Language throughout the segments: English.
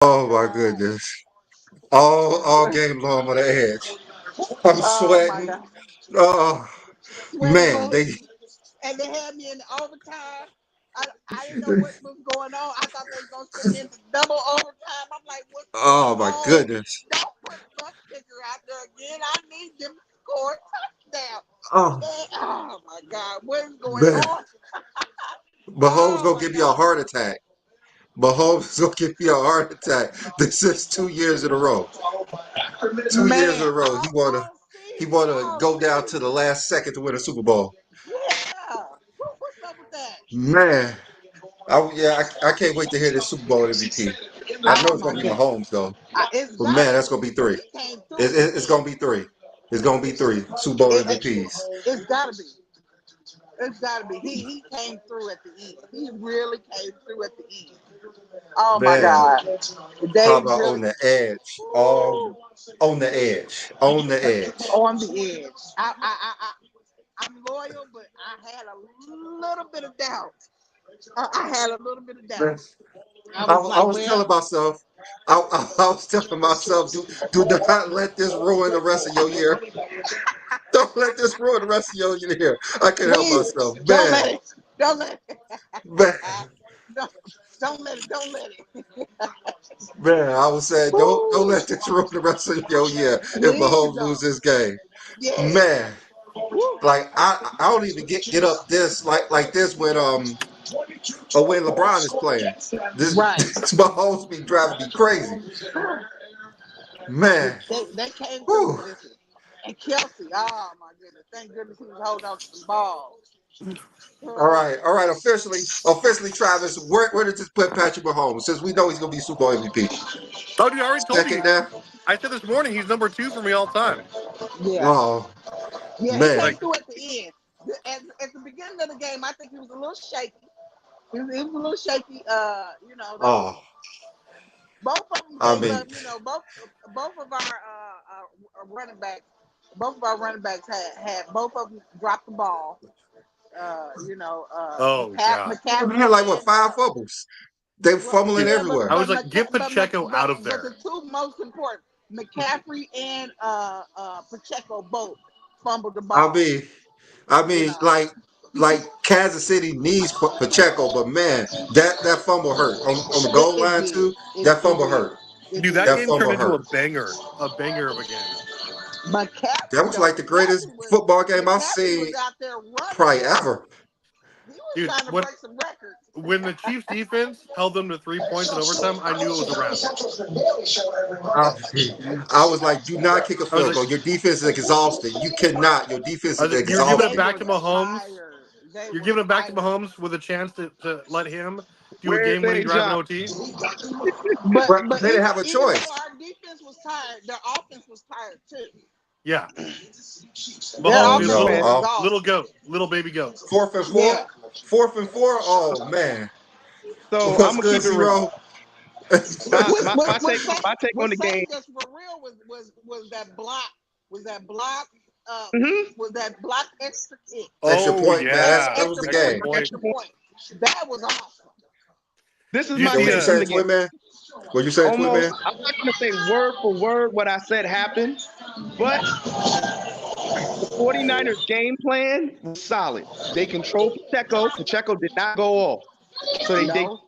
Oh my goodness. All game long on the edge. I'm Oh my sweating. God. Oh Sweating man, bullets. they And they had me in overtime. I didn't know what was going on. I thought they was gonna send me into double overtime. I'm like, what's going oh my on? goodness. Don't put the kicker out there again. I need them to score a touchdown. Oh Oh my God, what is going man. on? Mahomes Oh gonna my give you a God. heart attack. Mahomes gonna give you a heart attack. This is 2 years in a row. 2 years in Man, a row. He wanna all go down to season. the last second to win a Super Bowl. Yeah. What's up with that? Man. I can't wait to hear this Super Bowl MVP. I know Oh it's my gonna be God. Mahomes though. It's But gotta man, that's be. gonna be Cause three. he came through It, at the it- it's end. gonna be three. It's gonna be three Super Bowl It, it, MVPs. it's gotta be. It's gotta be. He came through at the end. He really came through at the end. Oh my Man, God. talk They about really on the edge. All woo, on the edge. On the edge. on the edge. I'm loyal, but I had a little bit of doubt. I had a little bit of doubt. Man, I I, was I like, was telling well, myself, I was telling myself, do not let this ruin the rest of your year. Don't let this ruin the rest of your year. I can't help please myself. don't Man, let it. Don't let it. man. don't, don't let it. Don't let it. Man, I was saying, don't Woo, let this ruin the rest of your year if please Mahomes lose don't. this game. Yes. Man, Woo. like I don't even get up this like this when or when LeBron is playing. Right. This Mahomes be driving me crazy. Man, They came through. whew. Listen. And Kelsey, oh my goodness. Thank goodness he was holding on to the ball. All right. Officially, Travis. Where did this put Patrick Mahomes? Since we know he's gonna be Super Bowl MVP. Oh, dude, I already told Second you. now. I said this morning he's number 2 for me all time. Yeah. Oh Yeah, he man. came Like, through at the end. At the beginning of the game, I think he was a little shaky. He was a little shaky. They was Oh, both of them I gave mean, up. Both of our running backs, both of our running backs had both of them dropped the ball. oh god, we had McCaffrey like what and 5 fumbles. They were fumbling dude, yeah, everywhere. I was like, get Pacheco out of but there. the two most important, McCaffrey and Pacheco both fumbled the I ball. mean, I You mean, know, like Kansas City needs Pacheco, but man, that fumble hurt on the goal it line did. too. It, That it fumble did. hurt. It Dude, that did. That game turned fumble into hurt. a banger of a game. That McCaffrey was though, like the greatest football game I've McCaffrey was seen out there running. probably ever. He was Dude, trying to when break some records. when the Chiefs defense held them to 3 points in overtime, I knew it was a wrap. I, I was like, do not kick a I was field like, goal. Your defense is exhausted. You cannot. Your defense I is was like, you're giving it They exhausted. back were to Mahomes. tired. They You're were giving it back to tired. Mahomes with a chance to let him do a Where's game-winning A. drive in Job? OT. But But but they didn't even have a even though choice. our defense was tired, their offense was tired too. Yeah, Their Mahomes, Oh dude, offense no. was little Oh, little exhausted. goat, little baby goat. fourth and four. Yeah. Fourth and four. Oh man. So I'm What's gonna good, keep it real. Zero? My What my what my what take saved my take what on the game. saved us for real was that block uh hmm was that block extra kick. Extra Oh point, man. That yeah, was Extra the extra point, game. point. extra Extra point. point. That was awesome. This is Do you my Yo, see what you take on saying, the game. Twin Man? What you saying, Twin Man? Almost, I'm not gonna say word for word what I said happened, but the 49ers game plan was solid. They controlled Pacheco. Pacheco did not go off. So No.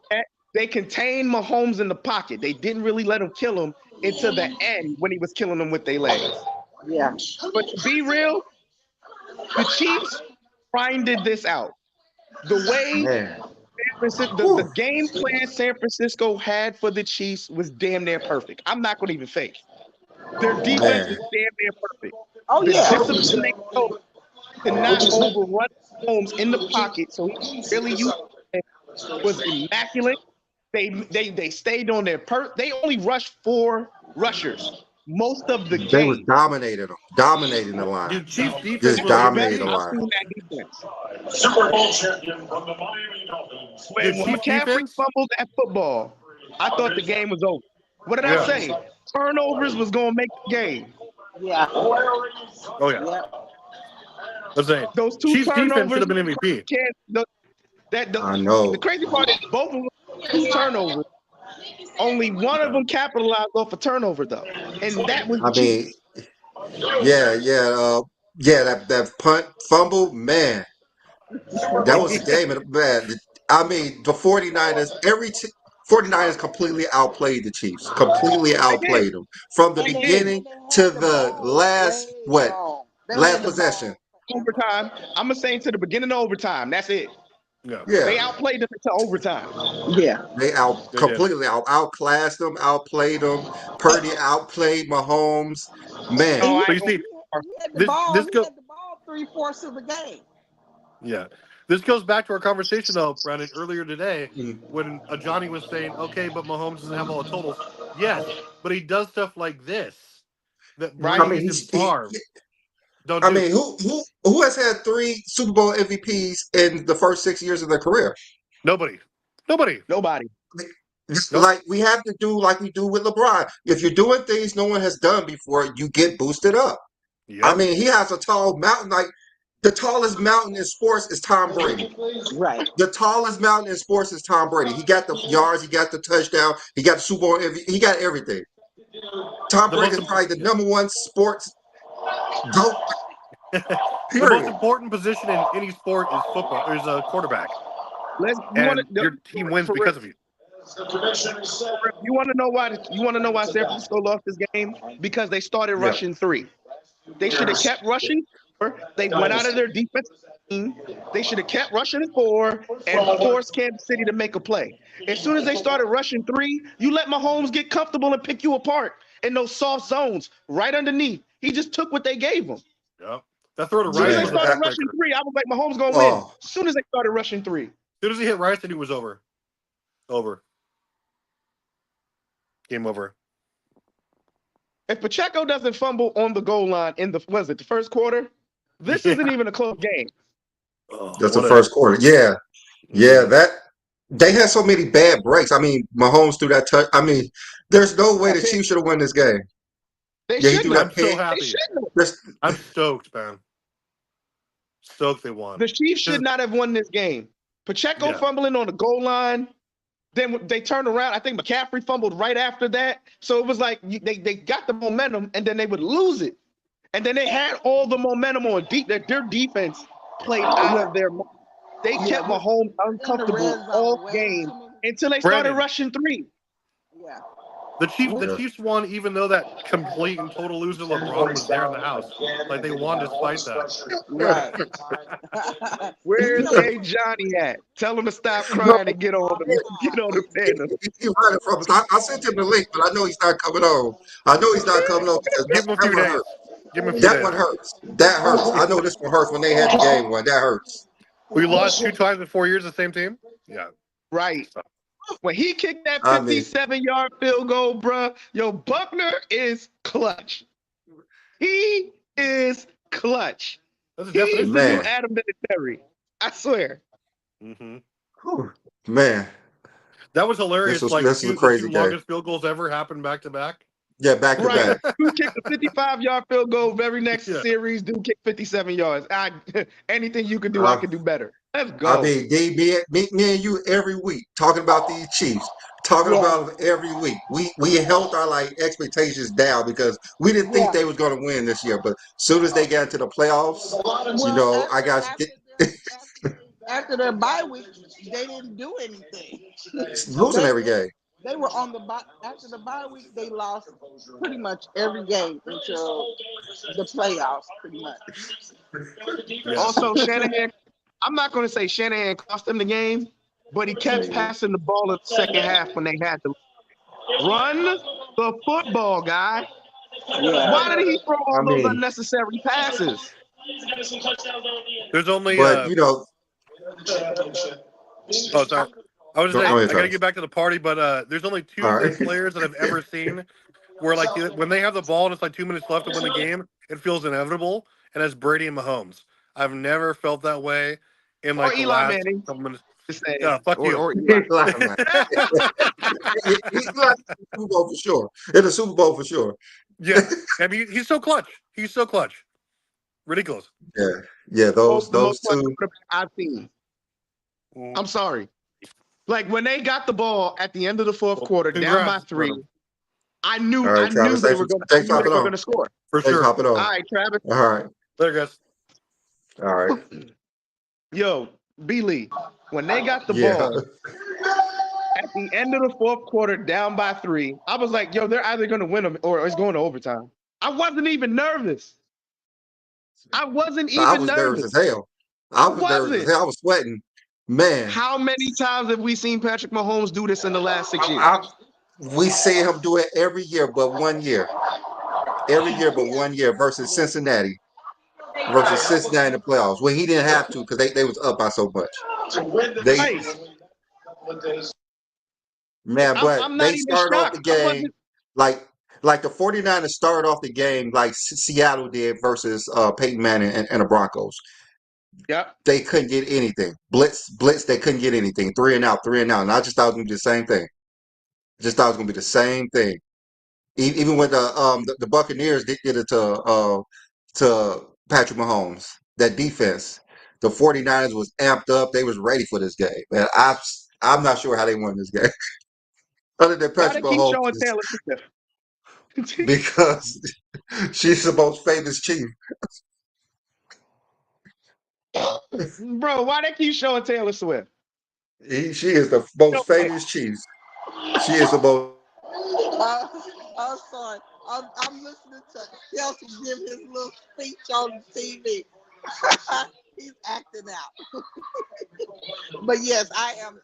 they contained Mahomes in the pocket. They didn't really let him kill him until the end when he was killing them with their legs. Yeah. But to be real, the Chiefs grinded this out. The way Man. the Whew. game plan San Francisco had for the Chiefs was damn near perfect. I'm not going to even fake. Their defense Man. was damn near perfect. Oh The yeah. discipline they showed to not overrun Holmes in the pocket, so he really used it was immaculate. They stayed on their They only rushed 4 rushers most of the They was game. dominating the line. Dude, Chiefs Just defense was The dominated best the MVP. I've line. seen that defense. Super Bowl champion from the Miami Dolphins. Dude, When Chiefs McCaffrey defense. fumbled that football, I thought the game was over. What did I Yeah. say? Turnovers was going to make the game. Yeah. Oh yeah. Yeah. I'm saying Those two Chiefs defense should turnovers, have been MVP. can't, the, that I the know. crazy part is both of them 2 turnovers. Only one of them capitalized off a turnover, though, and that was the I Chiefs. mean, yeah, that punt fumble, man, that was the game of the man. I mean, the 49ers, 49ers completely outplayed the Chiefs, completely They did. outplayed them from the They And did. beginning they to had the the ball last, way what, long. They last had the possession. ball. Overtime. I'm gonna say to the beginning of overtime. That's it. Yeah, They Yeah, outplayed them into overtime. Yeah. they they did. outclassed them, outplayed them. Purdy outplayed Mahomes. Man, No, And But I you see, he had the this ball. this He go had the ball 3/4 of the game. yeah, this goes back to our conversation though, Brandon, earlier today mm, when Johnny was saying, okay, but Mahomes doesn't have all the totals. Yes, but he does stuff like this that I right. Brady mean, and Favre don't I do. mean, who has had 3 Super Bowl MVPs in the first 6 years of their career? Nobody. Nobody. Nobody. It's Nope. like we have to do like we do with LeBron. If you're doing things no one has done before, you get boosted up. I Yep. mean, he has a tall mountain. Like the tallest mountain in sports is Tom Brady. Right. The tallest mountain in sports is Tom Brady. He got the yards, he got the touchdown, he got the Super Bowl MVP, he got everything. Tom The Brady most is probably the yeah. number one sports GOAT. The most Period. important position in any sport is football. Is a quarterback, You want and your team wins for real. because of you. You want to know why? You want to know why San Francisco lost this game? Because they started Yeah. rushing 3. They should have kept rushing 4. They went out of their defensive scheme. They should have kept rushing 4 and forced Kansas City to make a play. As soon as they started rushing 3, you let Mahomes get comfortable and pick you apart in those soft zones right underneath. He just took what they gave him. Yep. That throw to As soon as Rice they Man. was a started backbreaker. rushing 3, I was like, Mahomes gonna win. Oh, As soon as they started rushing 3. As soon as he hit Rice, I knew it was over. Over. Game over. If Pacheco doesn't fumble on the goal line in the first quarter, this Yeah. isn't even a close game. Oh, that's the what a- first quarter. Yeah. Yeah, that they had so many bad breaks. I mean, Mahomes threw that touch. I mean, there's no way the Chiefs should have won this game. They Yeah, he shouldn't threw have. I'm that so pick. They happy. shouldn't have. There's- I'm stoked, man. Stoked they won. The Chiefs should not have won this game. Pacheco Yeah. fumbling on the goal line. Then they turned around. I think McCaffrey fumbled right after that. So it was like they got the momentum and then they would lose it. And then they had all the momentum on deep. Their defense played out of their. They kept Mahomes In the uncomfortable red zone, all way game too many- until they started Brandon. rushing 3. Yeah. The Chiefs Yeah. won even though that complete and total loser LeBron was there in the house. Like they won despite that. Right. Where's You know- A Johnny at? Tell him to stop crying and get on the panel. He's running from us. I sent him the link, but I know he's not coming on. I know he's not coming on because Give him a that few one days. hurts. Give him a few That days. one hurts. That hurts. I know this one hurts when they had the game one. That hurts. We lost 2 times in 4 years, the same team? Yeah. Right. When he kicked that I mean- 57-yard field goal, bruh, yo, Buckner is clutch. He is clutch. That's a He is the definition. Man. new Adam Vinatieri. I swear. Mm-hmm. Whew. Man. That was hilarious. This was- Like this was a the crazy 2 game. longest field goals ever happened back to back. Yeah, back to Right. back. Dude kicked a 55-yard field goal. Very next Yeah. series, dude kicked 57 yards. Anything you can do, I can do better. Let's go. I mean, me and you every week talking about these Chiefs, talking about them every week. We held our like expectations down because we didn't think they was going to win this year. But as soon as they got into the playoffs, you know, I got after their bye week, they didn't do anything. losing every game. They were on the bye after the bye week. They lost pretty much every game until the playoffs, pretty much. Yeah. Also, Shanahan, I'm not going to say Shanahan cost them the game, but he kept passing the ball in the second half when they had to run the football, guy. Yeah. Why did he throw all I mean- those unnecessary passes? There's only But you know, oh, sorry. I was Go saying, ahead, I gotta Travis. get back to the party, but there's only 2 All right. players that I've ever seen where, like, when they have the ball and it's like 2 minutes left to win the game, it feels inevitable, and that's Brady and Mahomes. I've never felt that way in like Or the Eli last Manning. couple minutes. Just saying. Yeah, fuck you. Or he's Eli. like in the Super Bowl for sure. In the Super Bowl for sure. Yeah, I mean, he's so clutch. He's so clutch. Ridiculous. Yeah, those The most two. quarterback I've seen. I'm sorry. Like when they got the ball at the end of the fourth quarter, down by Congrats, 3, Brenham. I knew All right, Travis. they were going Thanks for hopping to on. score. For Thanks for sure. hopping on. All right, Travis. All right. There, guys. All right. Yo, B. Lee, when they got the Yeah. ball at the end of the fourth quarter, down by 3, I was like, yo, they're either going to win them or it's going to overtime. I wasn't even nervous. I wasn't even I was nervous as hell. I was nervous as hell. I was sweating. Man. How many times have we seen Patrick Mahomes do this in the last 6 years? We see him do it every year but 1 year. Every year but 1 year versus Cincinnati. Versus Cincinnati in the playoffs. When he didn't have to because they was up by so much. Man, but I'm not they even started off shocked. the game like the 49ers started off the game like Seattle did versus Peyton Manning and the Broncos. Yep. They couldn't get anything. Blitz, they couldn't get anything. 3 and out. And I just thought it was gonna be the same thing. Just thought it was gonna be the same thing. Even when the Buccaneers did it to Patrick Mahomes, that defense, the 49ers was amped up. They was ready for this game. Man, I'm not sure how they won this game. Other than Why Patrick they keep Mahomes, showing Taylor Swift? because she's the most famous chief. Bro, why they keep showing Taylor Swift? She is the most famous chief. She is the most. I'm sorry. I'm listening to Kelsey give his little speech on TV. He's acting out. But yes, I am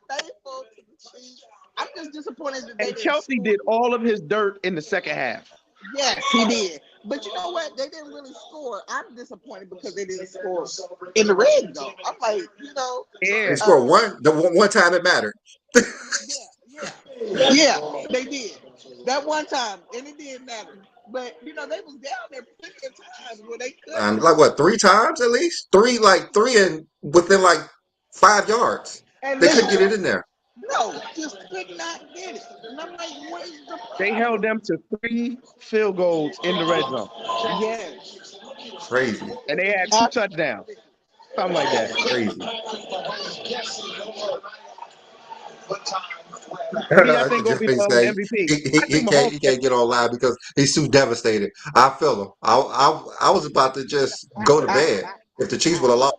faithful to the Chiefs. I'm just disappointed that they And didn't Kelsey score. did all of his dirt in the second half. Yes, he did. But you know what? They didn't really score. I'm disappointed because they didn't score in the red zone. I'm like, Yeah. They scored one time it mattered. Yeah, they did. That one time, and it didn't matter. But they was down there plenty of times where they could. Like what, 3 times at least? Three and within like 5 yards. And They couldn't get it in there. No, just could not get it. And I'm like, what is the problem? They held them to 3 field goals in the red zone. Yes. Crazy. And they had 2 touchdowns. Something like that. Crazy. I think gonna be the MVP. He can't get on live because he's too devastated. I feel him. I was about to just go to bed if the Chiefs would have lost.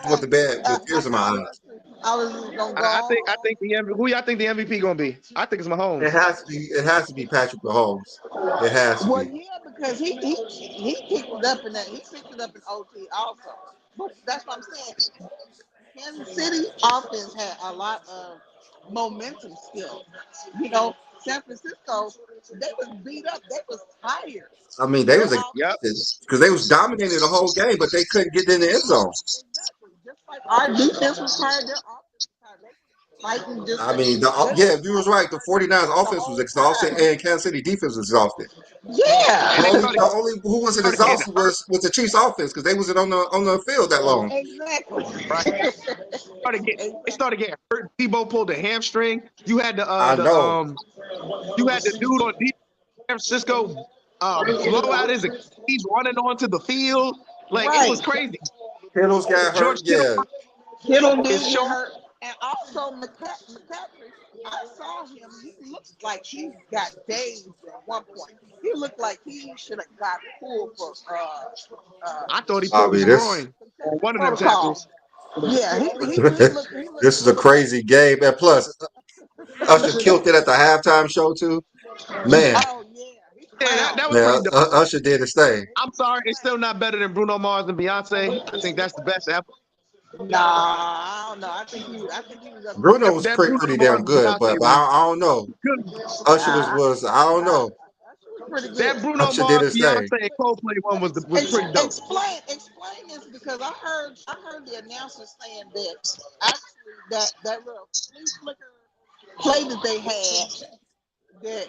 I went to bed with tears in my eyes. I was just gonna go. I think the MVP. Who y'all think the MVP gonna be? I think it's Mahomes. It has to be Patrick Mahomes. It has to Well, be. yeah, because he picked it up in that. He picked it up in OT also. But that's what I'm saying. Kansas City offense had a lot of momentum still. San Francisco, they was beat up. They was tired. I mean, they was exhausted because they was dominating the whole game, but they couldn't get in the end zone. Exactly. Just like our defense was tired, their offense was tired. They were fighting just. I mean, you was right. The 49ers offense was exhausted, and Kansas City defense was exhausted. Yeah. The only who wasn't exhausted was the Chiefs offense because they wasn't on the field that long. Exactly. Right. They started getting hurt. Tebow pulled a hamstring. You had the you had the dude on San Francisco blow out his he's running onto the field. Like it was crazy. Kittle's got hurt. Yeah. Kittle did get hurt. And also McCaffrey, I saw him. He looked like he got dazed at one point. He looked like he should have got pulled for. I thought he pulled his groin on one of them tackles. Yeah, he looked. This is a crazy game, and plus, Usher killed it at the halftime show too. Man. Oh yeah. Yeah, that was pretty dope. Usher did his thing. I'm sorry, it's still not better than Bruno Mars and Beyonce. I think that's the best ever. Nah, I don't know. I think he was up. Bruno was pretty damn good, but I don't know. Usher was I don't know. That Bruno Mars, Beyonce, and Coldplay one was pretty dope. Explain this because I heard the announcer saying that actually that little flea flicker play that they had. That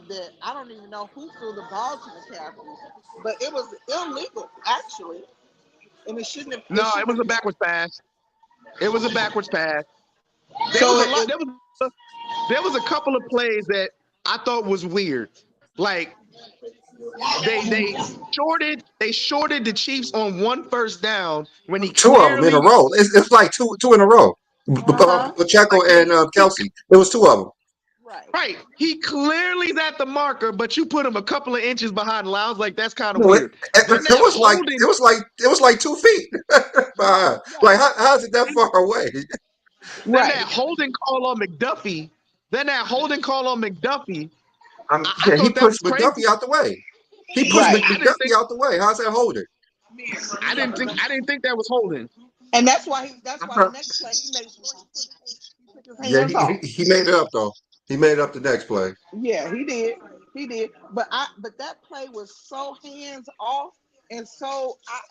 that I don't even know who threw the ball to the Cowboys, but it was illegal actually, and it shouldn't have. No, it was a backwards pass. It was a backwards pass. There was a couple of plays that I thought was weird. Like they shorted the Chiefs on 1 first down when he 2 of them in a row. It's like two in a row. Pacheco Like and Kelsey. There was two of them. Right. right, he clearly's at the marker, but you put him a couple of inches behind Lyles. Like that's kind of No, weird. Then that holding, it was like 2 feet behind. Like how is it that far away? then Right. that holding call on McDuffie. Then that holding call on McDuffie. I Yeah, he thought that was pushed crazy. McDuffie out the way. He pushed Right. I didn't think McDuffie out the way. How's that holding? I didn't think that was holding. And that's why the next play he made sure he took his Yeah, hands off. he made it up though. He made it up the next play. Yeah, he did. He did. But that play was so hands off and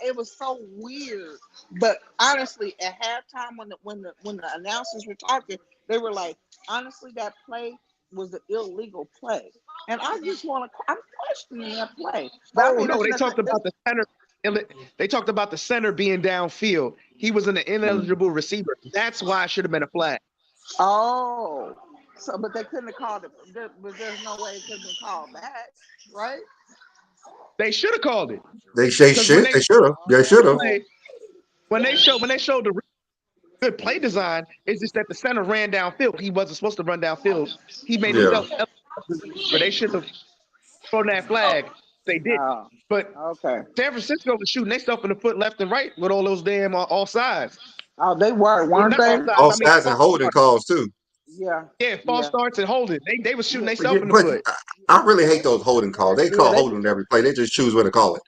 it was so weird. But honestly, at halftime when the announcers were talking, they were like, honestly, that play was an illegal play. And I'm questioning that play. But I Oh mean, no, they talked about the center. They talked about the center being downfield. He was an ineligible receiver. That's why it should have been a flag. Oh, so but they couldn't have called it. But there's no way it could have been called back, right? They should have called it. They should have. They should have. When they showed the good play design, it's just that the center ran downfield. He wasn't supposed to run downfield. He made himself. But they should have thrown that flag. They did. But Okay. San Francisco was shooting themselves in the foot left and right with all those damn all sides. Oh, they were, weren't they? All sides and holding calls too. Yeah. Yeah, false starts and holding. They was shooting themselves in the But foot. I really hate those holding calls. They call holding every play. They just choose when to call it.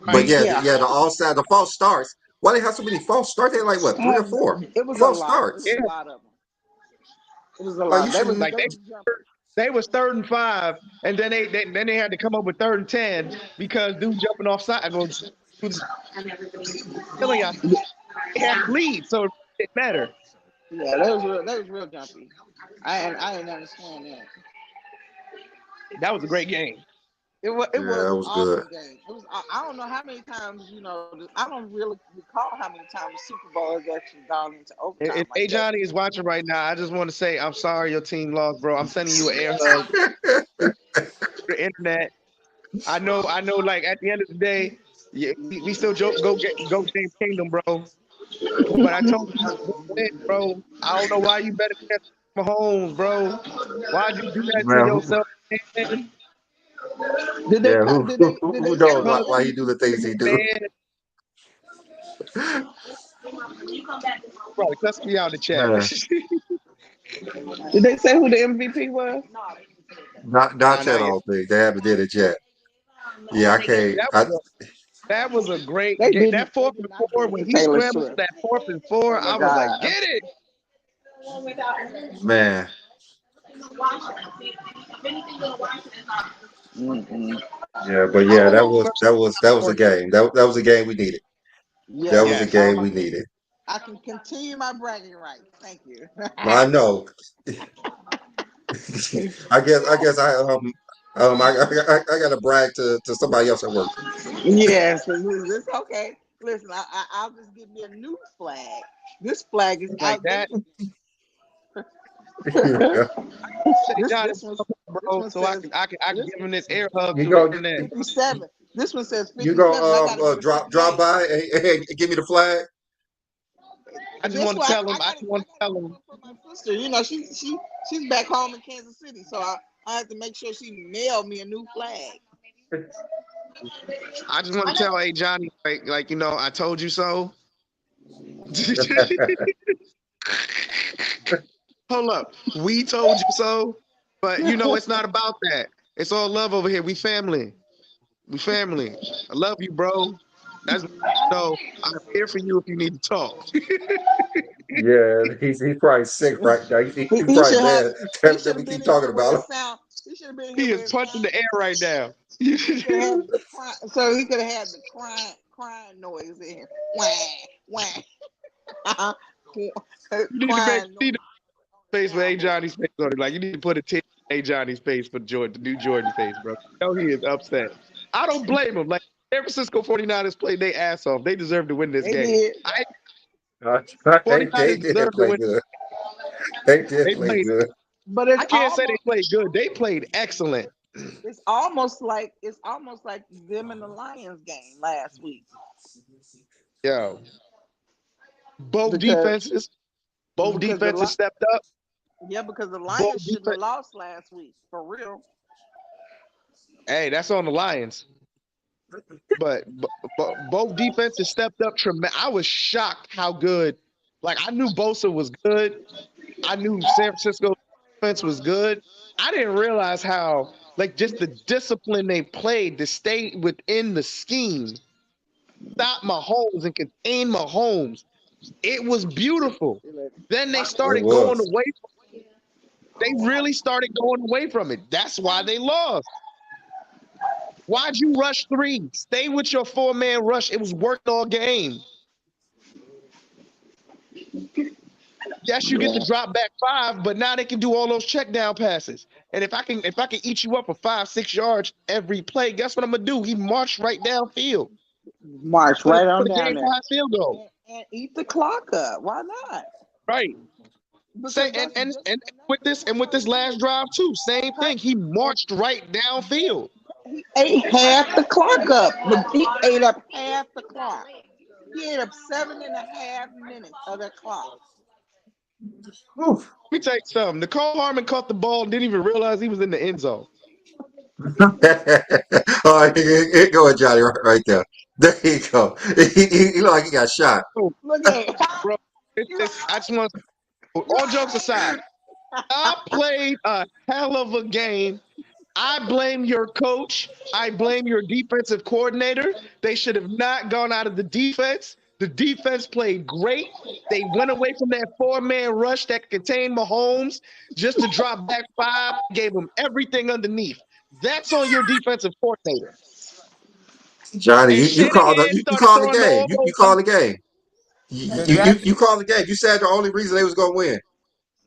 But the all side, the false starts. Why they have so many false starts? They had like what, 3 or 4? It was false a lot. starts. It was a lot of them. It was a Like, lot. you They was shouldn't- they was 3rd and 5, and then they had to come up with 3rd and 10 because dude jumping off side was killing us. They had to lead, so it didn't matter. Yeah, that was real jumpy. I didn't understand that. That was a great game. It was that was awesome good. game. It was. I don't know how many times. I don't really recall how many times the Super Bowl has actually gone into overtime. If A Johnny is watching right now, I just want to say I'm sorry your team lost, bro. I'm sending you an air hug. The internet. I know. Like at the end of the day, we still go James Kingdom, bro. But I told you, bro. I don't know why you better catch Mahomes, bro. Why'd you do that to yourself, man? Did they? Who knows why he do the things he do? Probably cuss me out in the chat. Did they say who the MVP was? Not yet. I don't think they haven't did it yet. Yeah, I can't. That was a great game. That 4th and 4 when he scrambled that 4th and 4, I was like, get it, man. Yeah, but yeah, that was a game. That was a game we needed. Yeah, that was a game we needed. I can continue my bragging rights. Thank you. I know. I guess I got to brag to somebody else at work. Yes, it's okay. Listen, I'll just give you a new flag. This flag is like that. This bro, so I can give him this air hug. You go 57. This one says 57. You go drop by and give me the flag. I just want to tell him. I just want to tell him. My sister, she's back home in Kansas City, so I have to make sure she mailed me a new flag. I just want to tell Johnny, like I told you so. Hold up, we told you so, but it's not about that. It's all love over here. We family. I love you, bro. That's I'm here for you if you need to talk. Yeah, he's probably sick right now. He's probably mad that we keep talking about him. He is punching the air right now. So he could have had the crying noise in here. Wah, wah. You need to face with A Johnny's face on it. Like you need to put a tip in A Johnny's face for the new Jordan face, bro. He is upset. I don't blame him. Like San Francisco 49ers played their ass off. They deserve to win this game. They did play good. They did play good. But I can't say they played good. They played excellent. It's almost like them in the Lions game last week. Yo. Both defenses Both Because the defenses Li- stepped up. yeah, because the Both Lions shouldn't have defense. lost last week for real. Hey, that's on the Lions. But both defenses stepped up tremendous. I was shocked how good. Like I knew Bosa was good. I knew San Francisco defense was good. I didn't realize how like just the discipline they played to stay within the scheme, stop Mahomes and contain Mahomes. It was beautiful. Then they It started going was. away. They really started going away from it. That's why they lost. Why'd you rush 3? Stay with your 4-man rush. It was worked all game. Yes, you get to drop back 5, but now they can do all those check down passes. And if I can eat you up for 5-6 yards every play, guess what I'm gonna do? He marched right downfield. March right on For the down game there 5 field goal. and eat the clock up. Why not? Right. Because Say and with this last drive too, same thing. He marched right downfield. he ate half the clock up. He ate up half the clock. He ate up 7.5 minutes of that clock. Oof. Let me tell you something. Nicole Harmon caught the ball and didn't even realize he was in the end zone. All right, here go Johnny right there. There you go. He look like he got shot. Look at it. Bro, I just want to, all jokes aside, I played a hell of a game. I blame your coach. I blame your defensive coordinator. They should have not gone out of the defense. The defense played great. They went away from that 4-man rush that contained Mahomes just to drop back 5, gave him everything underneath. That's on your defensive coordinator. Johnny, And you called Shanahan you started called the throwing game. all You those called the game. You called the game. You said the only reason they was gonna win.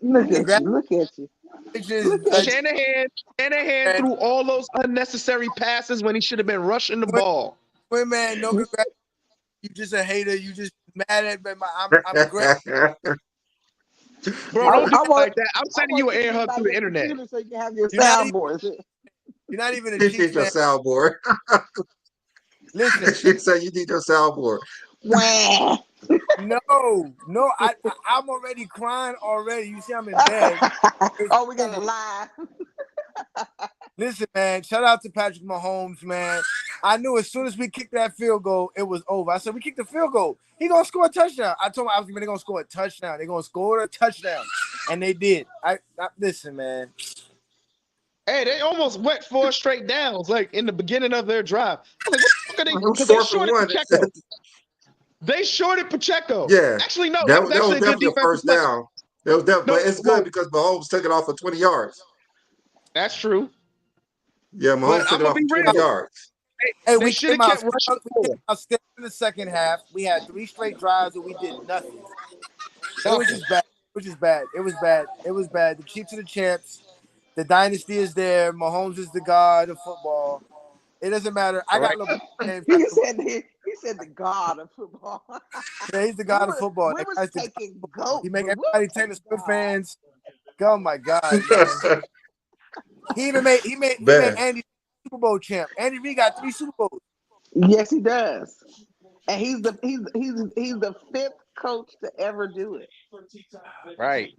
Look at you. Look at you. Look at you. Shanahan threw all those unnecessary passes when he should have been rushing the ball. Wait, man, no congrats. You just a hater. You just mad at me. I'm great. Bro, don't do I it want- like that. I'm sending you an air hug through the internet. So you can have your You're not soundboards. You're not even a You need Chiefs your fan. soundboard. Listen, She said you need your soundboard. Wah. no, I'm already crying already. You see, I'm in bed. Oh, we got to lie. Listen, man, shout out to Patrick Mahomes, man. I knew as soon as we kicked that field goal, it was over. I said, we kicked the field goal. He going to score a touchdown. I told him they're going to score a touchdown. They're going to score a touchdown. And they did. I listen, man. Hey, they almost went 4 straight downs, like in the beginning of their drive. I was like, what the fuck are they? It was Because they 4 for shorted 1. Pacheco. They shorted Pacheco. Yeah. Actually, no, That that was was actually a good definitely a defensive first play. down. But it's good well- because Mahomes took it off for 20 yards. That's true. Yeah, Mahomes But took it I'ma off be for 20 real. yards. Hey, They we should have came out kept rushing forward. still in the second half. We had 3 straight drives and we did nothing. It was just bad. It was bad. The Chiefs are the champs. The dynasty is there. Mahomes is the god of football. It doesn't matter. I got LeBron James. He said the god of football. Yeah, he's the god of football. We That was guy's the taking goat. He make but everybody we'll Taylor take Swift God. fans. Oh my God, man. He made Man. Andy Super Bowl champ. Andy Reid got 3 Super Bowls. Yes, he does. And he's the 5th coach to ever do it. Right.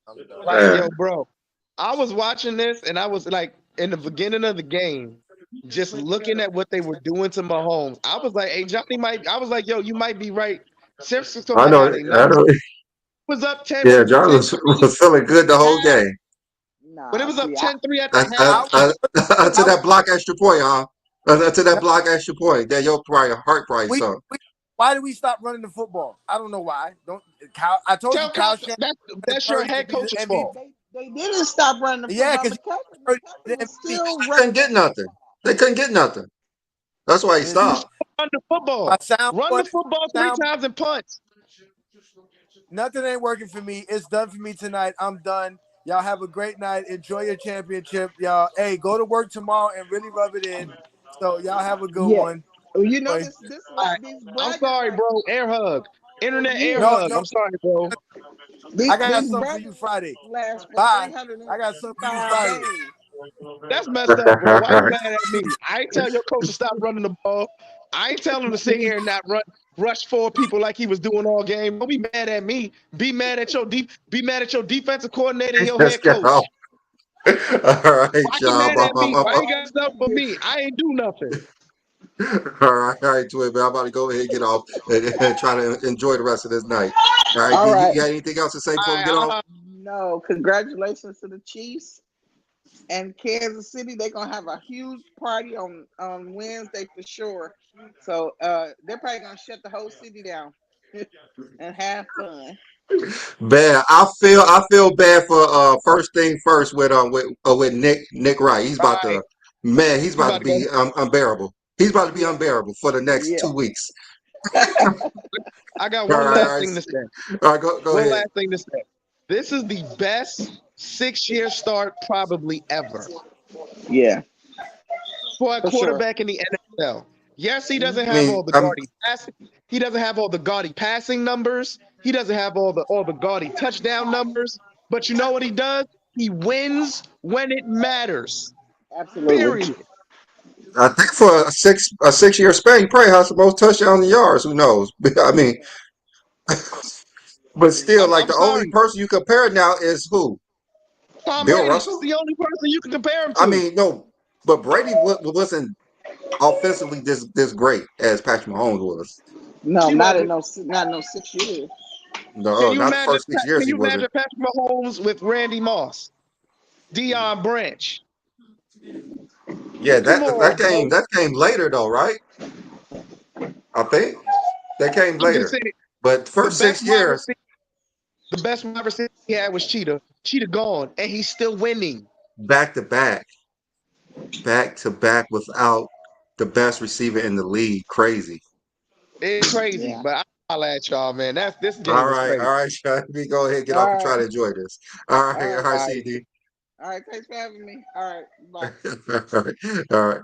Man. Like, yo, bro, I was watching this and I was like, in the beginning of the game, just looking at what they were doing to Mahomes. I was like, hey, Johnny I was like, yo, you might be right. San Francisco I know. was up 10. Yeah, John was feeling good the whole game. Nah, But it was up see, 10-3 at the half. Until that block extra point, huh? Until that block extra point, that your heart probably sunk. Why did we stop running the football? I don't know why. I told you, Kyle Shanahan. That's your head coach's fault. They didn't stop running the football. Yeah, 'cause McCaffrey was still They running. couldn't get nothing. They couldn't get nothing. That's why he stopped. Run the football. Run the football 3 times and punch. Nothing ain't working for me. It's done for me tonight. I'm done. Y'all have a great night. Enjoy your championship, y'all. Hey, go to work tomorrow and really rub it in. So y'all have a good one. You know Right. this Right. these I'm sorry, bro. Air hug. Internet air No, hug. no. I'm sorry, bro. These, I got these something for you Friday. last for Bye. 305 I got something for you Friday. days. That's messed up, bro. Why you mad at me? I ain't tell your coach to stop running the ball. I ain't tell him to sit here and not run. rush 4 people like he was doing all game. Don't be mad at me. Be mad at your defensive coordinator and your Let's head go. coach. All right, Why you y'all. mad at me? Why you got stuff for me? I ain't do nothing. All right, Twin, man. I'm about to go ahead and get off and try to enjoy the rest of this night. All right, All D, right. you got anything else to say before we get All off? right, No, congratulations to the Chiefs and Kansas City. They're gonna have a huge party on Wednesday for sure. So they're probably gonna shut the whole city down and have fun. Bad. I feel bad for first thing first with Nick Wright. He's all about right. to man. He's You about to about to go? be unbearable. He's about to be Yeah. unbearable for the next Yeah. 2 weeks. I got All one right, last thing to say. all right. Go One ahead. last thing to say. This is the best 6-year start probably ever Yeah, for a for sure. quarterback in the NFL. Yes, he doesn't I have mean, all the gaudy passing. He doesn't have all the gaudy passing numbers. He doesn't have all the gaudy touchdown numbers. But you know what he does? He wins when it matters. Absolutely. Period. I think for a 6 year span, he probably has the most touchdowns and yards. Who knows? I mean, but still, like I'm the only sorry. person you compare now is who? Tom Bill Brady is Russell? the only person you can compare him I to. mean, no, but Brady wasn't offensively this great as Patrick Mahomes was. No, He not in wasn't. no 6 years. No, Can you not the imagine? first 6 years Can he you wasn't. imagine Patrick Mahomes with Randy Moss, Deion Branch? Yeah, Come on, bro. that came later though, right? I think that came I'm just later. saying But the the first best 6 years, the best wide receiver he had was Cheetah. Cheetah gone, and he's still winning. back to back without the best receiver in the league. Crazy. It's crazy, Yeah. but I'll at y'all, man. This game is crazy. All right, Sean. Let me go ahead and get All off and try right. to enjoy this. All right, All all right. right, All right. CD. All right. Thanks for having me. All right. Bye. All right, all right.